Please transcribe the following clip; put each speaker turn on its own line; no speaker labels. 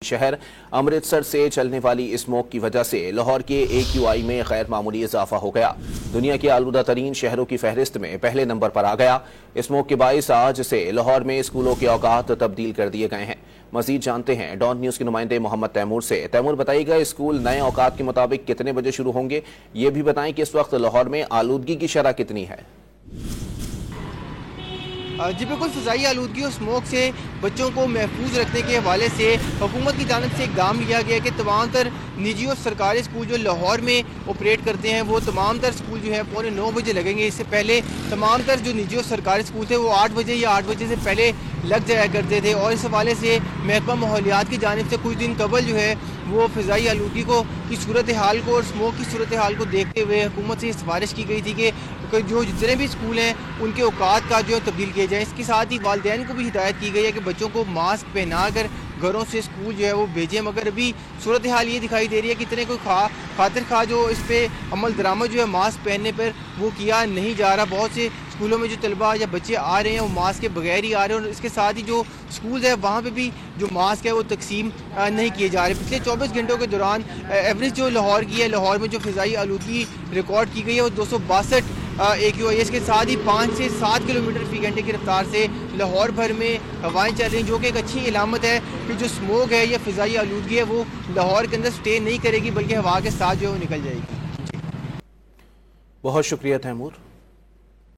शहर अमृतसर से चलने वाली स्मोक की वजह से लाहौर के AQI में गैर मामूली इजाफा हो गया। दुनिया के आलूदा तरीन शहरों की फहरिस्त में पहले नंबर पर आ गया। स्मोक के बाइस आज से लाहौर में स्कूलों के औकात तब्दील कर दिए गए हैं। मजीद जानते हैं डॉन न्यूज के नुमाइंदे मोहम्मद तैमूर से। तैमूर, बताइएगा स्कूल नए औकात के मुताबिक कितने बजे शुरू होंगे? ये भी बताएं कि इस वक्त लाहौर में आलूदगी की शरह कितनी है?
जी बिल्कुल, फ़िज़ाई आलूदगी और स्मोक से बच्चों को महफूज रखने के हवाले से हुकूमत की जानिब से इक़दाम लिया गया कि तमाम तर निजी और सरकारी स्कूल जो लाहौर में ऑपरेट करते हैं वो तमाम तर स्कूल जो है 9:45 बजे लगेंगे। इससे पहले तमाम तर जो निजी और सरकारी स्कूल थे वो 8 बजे या 8 बजे से पहले लग जाया करते थे। और इस हवाले से महकमा माहौलियात की जानिब से कुछ दिन कबल जो है वो फ़िज़ाई आलूदगी की सूरत हाल को और स्मोक की सूरत हाल को देखते हुए हुकूमत से सिफारिश की गई थी कि जो जितने भी स्कूल हैं उनके औकात का जो तब्दील किया जाए। इसके साथ ही वालिदैन को भी हिदायत की गई है कि बच्चों को मास्क पहना कर घरों से स्कूल जो है वो भेजें। मगर अभी सूरत हाल ये दिखाई दे रही है कि इतने कोई खातिर खा जो इस पर अमल दरामद जो है मास्क पहनने पर वो किया नहीं जा रहा। बहुत से स्कूलों में जो तलबा या बच्चे आ रहे हैं वो मास्क के बगैर ही आ रहे हैं। और इसके साथ ही जो स्कूल है वहाँ पे भी जो मास्क है वो तकसीम नहीं किए जा रहे। पिछले 24 घंटों के दौरान एवरेज जो लाहौर की है, लाहौर में जो फ़िज़ाई आलूदगी रिकॉर्ड की गई है वो 262 AQI। इसके साथ ही 5 से 7 किलोमीटर फी घंटे की रफ्तार से लाहौर भर में हवाएं चल रही हैं, जो कि एक अच्छी इलामत है कि जो स्मोक है या फ़िज़ाई आलूदगी है वो लाहौर के अंदर स्टे नहीं करेगी बल्कि हवा के साथ जो है वो निकल जाएगी।
बहुत शुक्रिया तैमूर।